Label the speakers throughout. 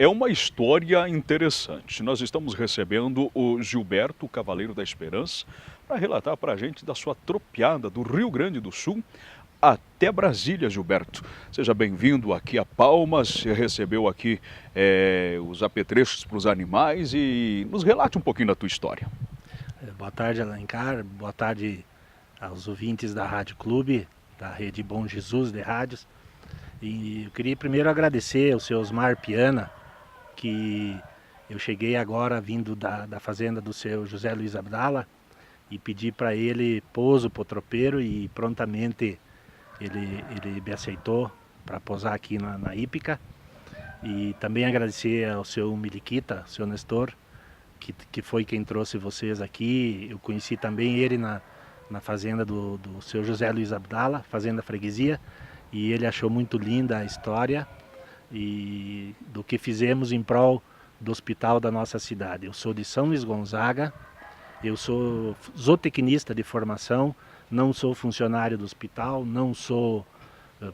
Speaker 1: é uma história interessante. Nós estamos recebendo o Gilberto Cavaleiro da Esperança para relatar para a gente da sua tropiada do Rio Grande do Sul até Brasília, Gilberto. Seja bem-vindo aqui a Palmas, você recebeu aqui os apetrechos para os animais e nos relate um pouquinho da tua história.
Speaker 2: Boa tarde, Alencar. Boa tarde aos ouvintes da Rádio Clube, da Rede Bom Jesus de Rádios. E eu queria primeiro agradecer ao seu Osmar Piana, que eu cheguei agora vindo da fazenda do seu José Luiz Abdala e pedi para ele pouso para o tropeiro e prontamente ele me aceitou para posar aqui na hípica. E também agradecer ao seu Miliquita, seu Nestor, que foi quem trouxe vocês aqui. Eu conheci também ele na fazenda do seu José Luiz Abdala, Fazenda Freguesia, e ele achou muito linda a história e do que fizemos em prol do hospital da nossa cidade. Eu sou de São Luís Gonzaga, eu sou zootecnista de formação, não sou funcionário do hospital, não sou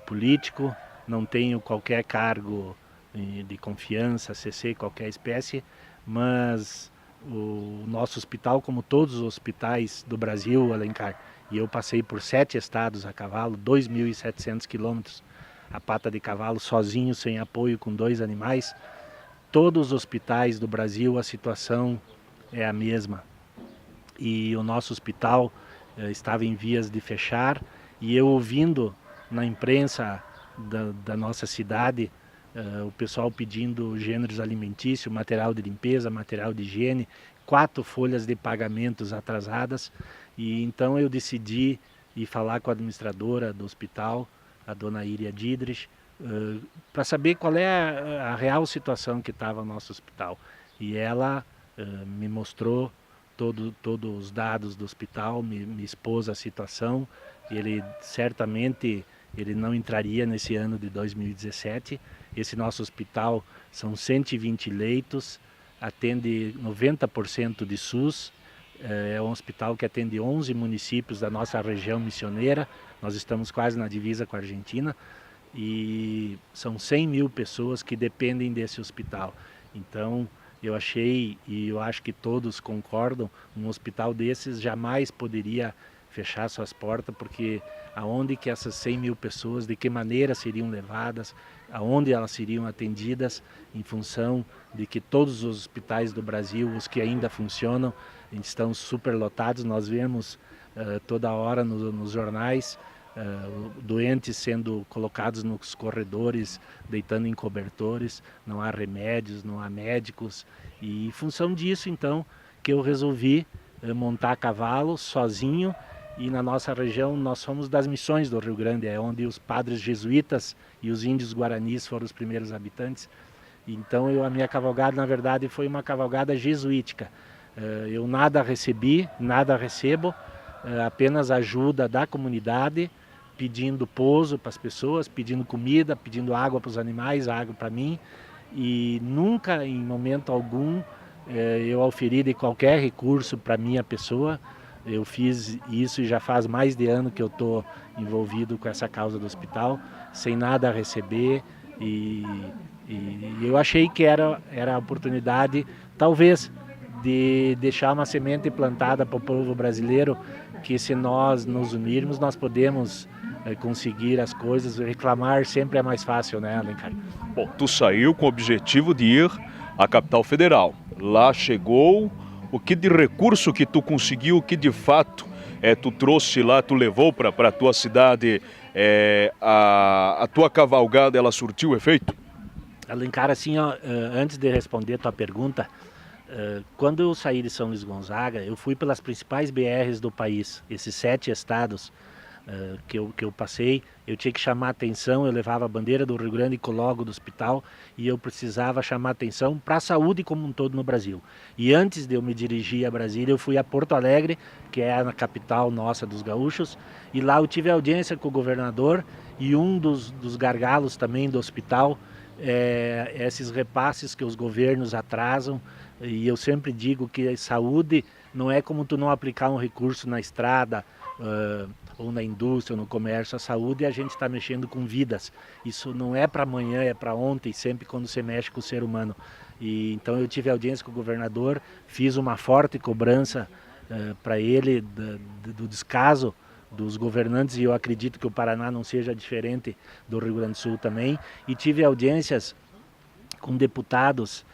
Speaker 2: político, não tenho qualquer cargo de confiança, CC, qualquer espécie, mas o nosso hospital, como todos os hospitais do Brasil, Alencar, e eu passei por 7 estados a cavalo, 2.700 quilômetros a pata de cavalo, sozinho, sem apoio, com 2 animais. Todos os hospitais do Brasil a situação é a mesma. E o nosso hospital estava em vias de fechar, e eu ouvindo na imprensa da nossa cidade o pessoal pedindo gêneros alimentícios, material de limpeza, material de higiene, 4 folhas de pagamentos atrasadas, e então eu decidi ir falar com a administradora do hospital, a dona Iria Didrich, para saber qual é a real situação que estava no nosso hospital. E ela me mostrou todos os dados do hospital, me expôs a situação. Ele certamente ele não entraria nesse ano de 2017. Esse nosso hospital são 120 leitos, atende 90% de SUS, é um hospital que atende 11 municípios da nossa região missioneira, nós estamos quase na divisa com a Argentina, e são 100 mil pessoas que dependem desse hospital. Então, eu achei, e eu acho que todos concordam, um hospital desses jamais poderia fechar suas portas, porque aonde que essas 100 mil pessoas, de que maneira seriam levadas, aonde elas seriam atendidas, em função de que todos os hospitais do Brasil, os que ainda funcionam, estão superlotados. Nós vemos toda hora nos jornais doentes sendo colocados nos corredores, deitando em cobertores, não há remédios, não há médicos, e em função disso, então, que eu resolvi montar a cavalo sozinho. E na nossa região nós somos das missões do Rio Grande, é onde os padres jesuítas e os índios guaranis foram os primeiros habitantes. Então a minha cavalgada, na verdade, foi uma cavalgada jesuítica. Eu nada recebi, nada recebo, apenas ajuda da comunidade, pedindo pouso para as pessoas, pedindo comida, pedindo água para os animais, água para mim. E nunca, em momento algum, eu auferi de qualquer recurso para minha pessoa. Eu fiz isso e já faz mais de ano que eu estou envolvido com essa causa do hospital, sem nada a receber, e eu achei que era a oportunidade, talvez, de deixar uma semente plantada para o povo brasileiro, que se nós nos unirmos, nós podemos conseguir as coisas. Reclamar sempre é mais fácil, né, Alencar?
Speaker 1: Bom, tu saiu com o objetivo de ir à capital federal. Lá chegou. O que de recurso que tu conseguiu, o que de fato tu trouxe lá, tu levou para a tua cidade, a tua cavalgada, ela surtiu efeito?
Speaker 2: Alencar, assim, ó, antes de responder a tua pergunta, quando eu saí de São Luís Gonzaga, eu fui pelas principais BRs do país, esses 7 estados que eu passei. Eu tinha que chamar atenção, eu levava a bandeira do Rio Grande com o logo do hospital, e eu precisava chamar atenção para a saúde como um todo no Brasil. E antes de eu me dirigir a Brasília, eu fui a Porto Alegre, que é a capital nossa dos gaúchos, e lá eu tive audiência com o governador, e um dos gargalos também do hospital esses repasses que os governos atrasam. E eu sempre digo que a saúde não é como tu não aplicar um recurso na estrada, ou na indústria, ou no comércio, a saúde, a gente está mexendo com vidas. Isso não é para amanhã, é para ontem, sempre quando você mexe com o ser humano. E então eu tive audiência com o governador, fiz uma forte cobrança para ele do descaso dos governantes, e eu acredito que o Paraná não seja diferente do Rio Grande do Sul também, e tive audiências com deputados,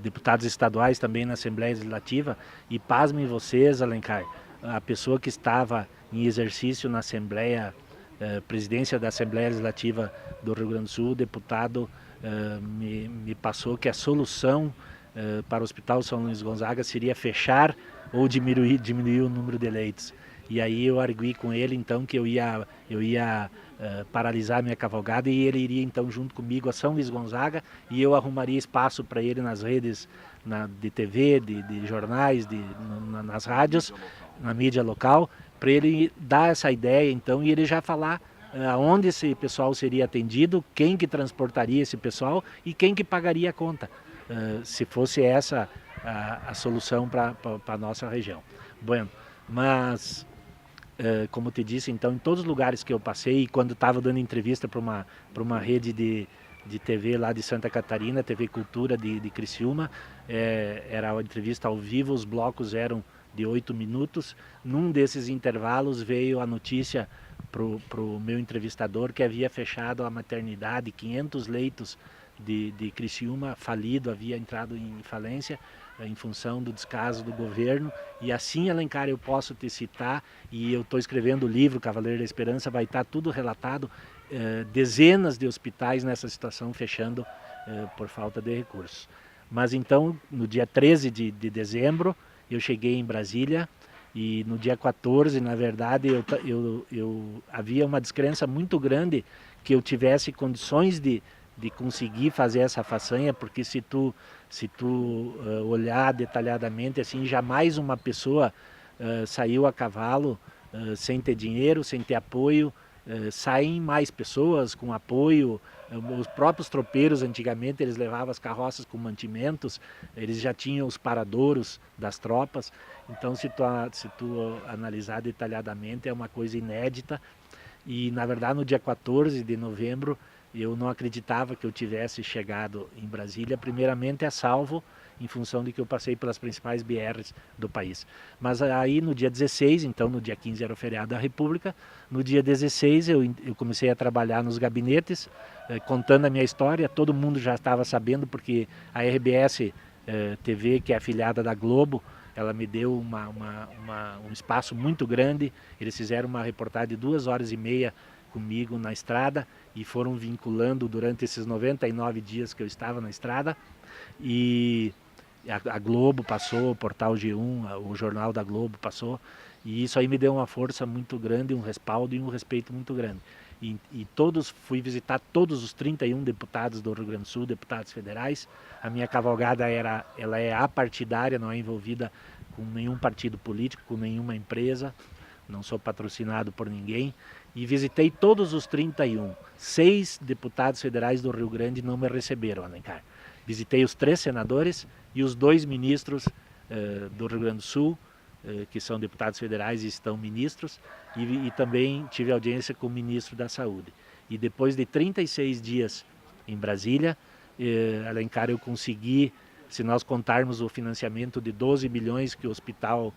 Speaker 2: deputados estaduais também na Assembleia Legislativa, e pasmem vocês, Alencar, a pessoa que estava em exercício na Assembleia, presidência da Assembleia Legislativa do Rio Grande do Sul, o deputado me passou que a solução para o Hospital São Luís Gonzaga seria fechar ou diminuir o número de leitos. E aí eu arguí com ele então que eu ia paralisar minha cavalgada, e ele iria então junto comigo a São Luís Gonzaga, e eu arrumaria espaço para ele nas redes de TV, de jornais, nas rádios, na mídia local, para ele dar essa ideia então, e ele já falar aonde esse pessoal seria atendido, quem que transportaria esse pessoal e quem que pagaria a conta, se fosse essa a solução para a nossa região. Bueno, mas como te disse, então, em todos os lugares que eu passei, quando estava dando entrevista para uma rede de TV lá de Santa Catarina, TV Cultura de Criciúma, era uma entrevista ao vivo, os blocos eram de 8 minutos. Num desses intervalos veio a notícia para o meu entrevistador que havia fechado a maternidade, 500 leitos de Criciúma falido, havia entrado em falência em função do descaso do governo. E assim, Alencar, eu posso te citar, e eu estou escrevendo o livro Cavaleiro da Esperança, vai estar tudo relatado, dezenas de hospitais nessa situação fechando por falta de recursos. Mas então, no dia 13 de dezembro, eu cheguei em Brasília, e no dia 14, na verdade, eu havia uma descrença muito grande que eu tivesse condições de conseguir fazer essa façanha, porque se tu olhar detalhadamente, assim, jamais uma pessoa saiu a cavalo sem ter dinheiro, sem ter apoio. Saem mais pessoas com apoio. Os próprios tropeiros antigamente eles levavam as carroças com mantimentos, eles já tinham os paradouros das tropas. Então se tu analisar detalhadamente, é uma coisa inédita. E na verdade no dia 14 de novembro eu não acreditava que eu tivesse chegado em Brasília, primeiramente a salvo, em função de que eu passei pelas principais BRs do país. Mas aí no dia 16, então no dia 15 era o feriado da República, no dia 16 eu comecei a trabalhar nos gabinetes, contando a minha história. Todo mundo já estava sabendo, porque a RBS TV, que é afiliada da Globo, ela me deu um espaço muito grande. Eles fizeram uma reportagem de 2h30 comigo na estrada, e foram vinculando durante esses 99 dias que eu estava na estrada. E a Globo passou, o Portal G1, o Jornal da Globo passou, e isso aí me deu uma força muito grande, um respaldo e um respeito muito grande. E fui visitar todos os 31 deputados do Rio Grande do Sul, deputados federais. A minha cavalgada ela é apartidária, não é envolvida com nenhum partido político, com nenhuma empresa, não sou patrocinado por ninguém. E visitei todos os 31. 6 deputados federais do Rio Grande não me receberam, Alencar. Visitei os 3 senadores e os 2 ministros do Rio Grande do Sul, que são deputados federais e estão ministros, e também tive audiência com o ministro da Saúde. E depois de 36 dias em Brasília, Alencar, eu consegui, se nós contarmos o financiamento de 12 milhões que o hospital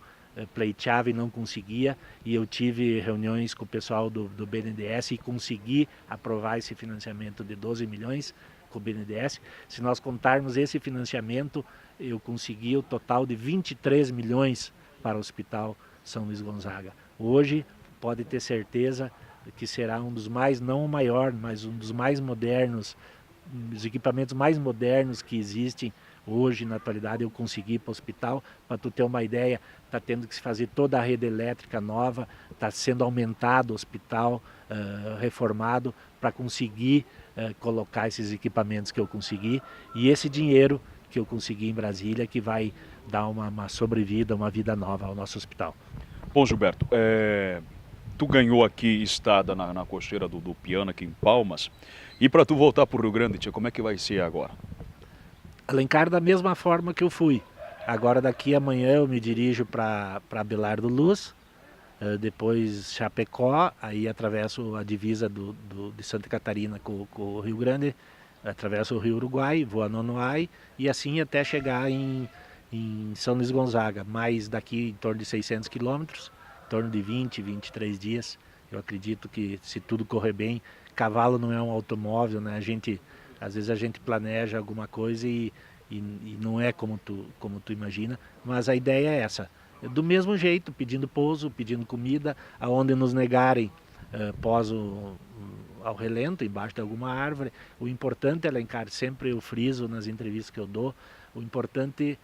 Speaker 2: pleiteava e não conseguia, e eu tive reuniões com o pessoal do BNDES e consegui aprovar esse financiamento de 12 milhões com o BNDES. Se nós contarmos esse financiamento, eu consegui o total de 23 milhões para o Hospital São Luís Gonzaga. Hoje, pode ter certeza que será um dos mais, não o maior, mas um dos mais modernos, os equipamentos mais modernos que existem hoje na atualidade. Eu consegui para o hospital. Para tu ter uma ideia, está tendo que se fazer toda a rede elétrica nova, está sendo aumentado o hospital, reformado, para conseguir colocar esses equipamentos que eu consegui, e esse dinheiro que eu consegui em Brasília, que vai dar uma sobrevida, uma vida nova ao nosso hospital.
Speaker 1: Bom, Gilberto, tu ganhou aqui estada na costeira do Piano, aqui em Palmas, e para tu voltar para o Rio Grande, tia, como é que vai ser agora?
Speaker 2: Alencar, da mesma forma que eu fui. Agora daqui amanhã eu me dirijo para Abelardo Luz, depois Chapecó, aí atravesso a divisa de Santa Catarina com o Rio Grande, atravesso o Rio Uruguai, vou a Nonoai e assim até chegar em São Luís Gonzaga, mais daqui em torno de 600 quilômetros, em torno de 20, 23 dias. Eu acredito que se tudo correr bem, cavalo não é um automóvel, né? Às vezes a gente planeja alguma coisa e não é como tu imagina, mas a ideia é essa. Do mesmo jeito, pedindo pouso, pedindo comida, aonde nos negarem, poso ao relento, embaixo de alguma árvore. O importante, Alencar, sempre eu friso nas entrevistas que eu dou, o importante,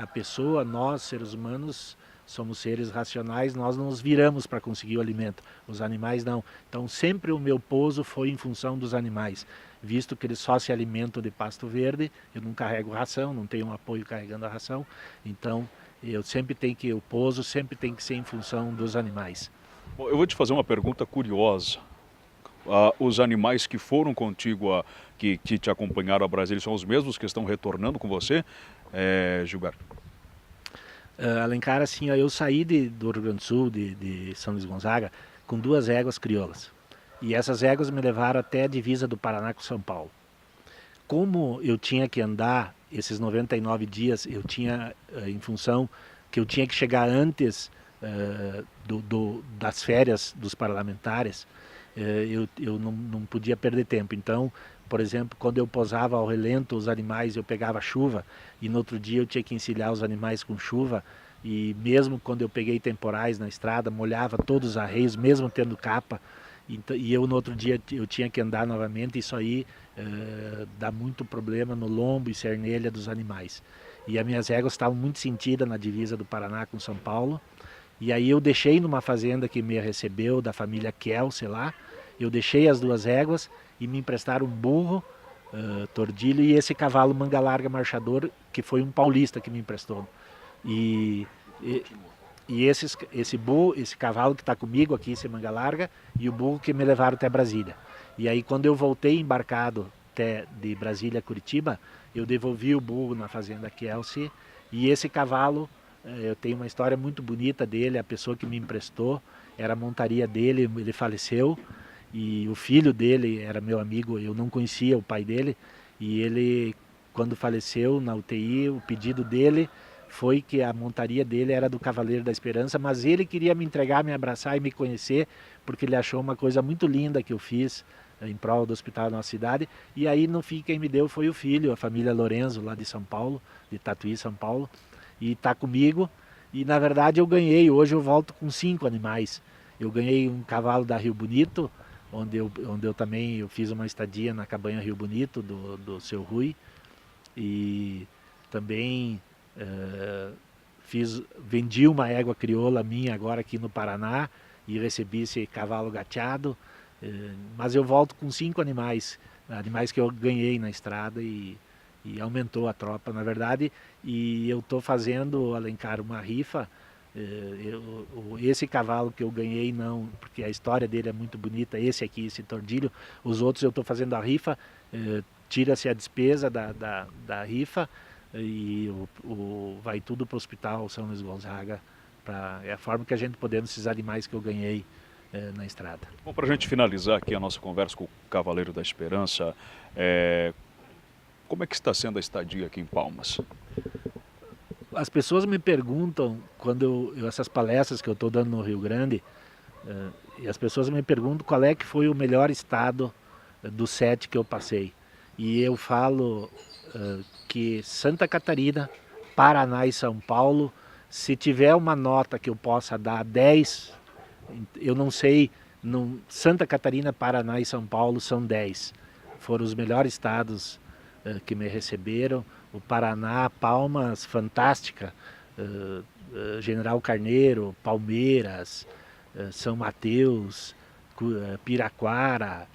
Speaker 2: a pessoa, nós, seres humanos, somos seres racionais, nós nos viramos para conseguir o alimento, os animais não. Então sempre o meu pouso foi em função dos animais, visto que eles só se alimentam de pasto verde, eu não carrego ração, não tenho um apoio carregando a ração, então o pouso sempre tem que ser em função dos animais.
Speaker 1: Bom, eu vou te fazer uma pergunta curiosa. Os animais que foram contigo, que te acompanharam a Brasília, são os mesmos que estão retornando com você, Gilberto?
Speaker 2: Alencar, assim, eu saí do Rio Grande do Sul, de São Luís Gonzaga, com 2 éguas crioulas. E essas éguas me levaram até a divisa do Paraná com São Paulo. Como eu tinha que andar esses 99 dias, eu tinha, em função que eu tinha que chegar antes das férias dos parlamentares, eu não podia perder tempo. Então, por exemplo, quando eu posava ao relento os animais, eu pegava chuva e no outro dia eu tinha que encilhar os animais com chuva. E mesmo quando eu peguei temporais na estrada, molhava todos os arreios, mesmo tendo capa. E eu no outro dia eu tinha que andar novamente. Isso aí dá muito problema no lombo e cernelha dos animais. E as minhas éguas estavam muito sentidas na divisa do Paraná com São Paulo. E aí eu deixei numa fazenda que me recebeu, da família Kelsey lá, eu deixei as 2 éguas e me emprestaram um burro, tordilho, e esse cavalo manga larga marchador, que foi um paulista que me emprestou. E, e, esse cavalo que está comigo aqui, esse manga larga, e o burro que me levaram até Brasília. E aí quando eu voltei embarcado até de Brasília a Curitiba, eu devolvi o burro na fazenda Kelsey, e esse cavalo, eu tenho uma história muito bonita dele, a pessoa que me emprestou, era a montaria dele, ele faleceu, e o filho dele era meu amigo, eu não conhecia o pai dele, e ele, quando faleceu na UTI, o pedido dele foi que a montaria dele era do Cavaleiro da Esperança, mas ele queria me entregar, me abraçar e me conhecer, porque ele achou uma coisa muito linda que eu fiz em prol do hospital da nossa cidade, e aí no fim quem me deu foi o filho, a família Lorenzo, lá de São Paulo, de Tatuí, São Paulo, e está comigo, e na verdade eu ganhei, hoje eu volto com 5 animais. Eu ganhei um cavalo da Rio Bonito, onde eu também eu fiz uma estadia na cabanha Rio Bonito, do seu Rui, e também vendi uma égua crioula minha agora aqui no Paraná, e recebi esse cavalo gateado, mas eu volto com 5 animais que eu ganhei na estrada e aumentou a tropa, na verdade, e eu estou fazendo, Alencar, uma rifa. Esse cavalo que eu ganhei não, porque a história dele é muito bonita, esse aqui, esse tordilho, os outros eu estou fazendo a rifa, tira-se a despesa da rifa e vai tudo para o Hospital São Luís Gonzaga, é a forma que a gente podendo esses animais que eu ganhei na estrada.
Speaker 1: Bom, para a gente finalizar aqui a nossa conversa com o Cavaleiro da Esperança, como é que está sendo a estadia aqui em Palmas?
Speaker 2: As pessoas me perguntam, quando essas palestras que eu estou dando no Rio Grande, e as pessoas me perguntam qual é que foi o melhor estado dos 7 que eu passei. E eu falo que Santa Catarina, Paraná e São Paulo, se tiver uma nota que eu possa dar 10, eu não sei, Santa Catarina, Paraná e São Paulo são 10. Foram os melhores estados que me receberam. O Paraná, Palmas, fantástica, General Carneiro, Palmeiras, São Mateus, Piraquara,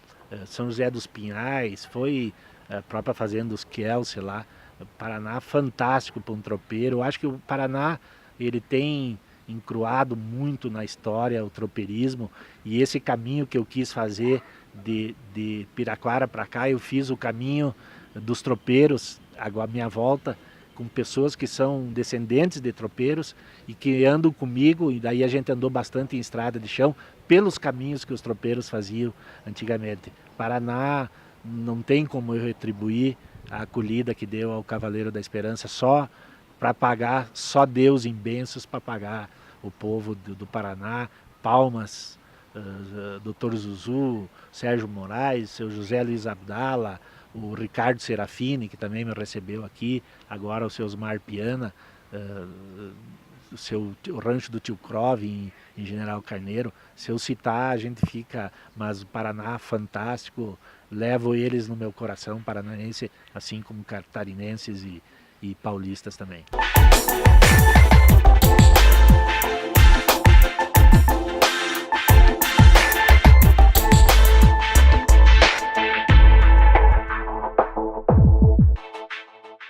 Speaker 2: São José dos Pinhais, foi a própria fazenda dos Kelsey lá. O Paraná, fantástico para um tropeiro. Eu acho que o Paraná ele tem encruado muito na história o tropeirismo, e esse caminho que eu quis fazer de Piraquara para cá, eu fiz o caminho dos tropeiros, a minha volta com pessoas que são descendentes de tropeiros e que andam comigo, e daí a gente andou bastante em estrada de chão, pelos caminhos que os tropeiros faziam antigamente. Paraná não tem como eu retribuir a acolhida que deu ao Cavaleiro da Esperança, só para pagar, só Deus em bênçãos para pagar o povo do Paraná. Palmas, Dr. Zuzu, Sérgio Moraes, seu José Luiz Abdala, o Ricardo Serafini, que também me recebeu aqui, agora o seu Osmar Piana, o rancho do Tio Crove em General Carneiro. Se eu citar, a gente fica, mas o Paraná fantástico, levo eles no meu coração paranaense, assim como catarinenses e paulistas também.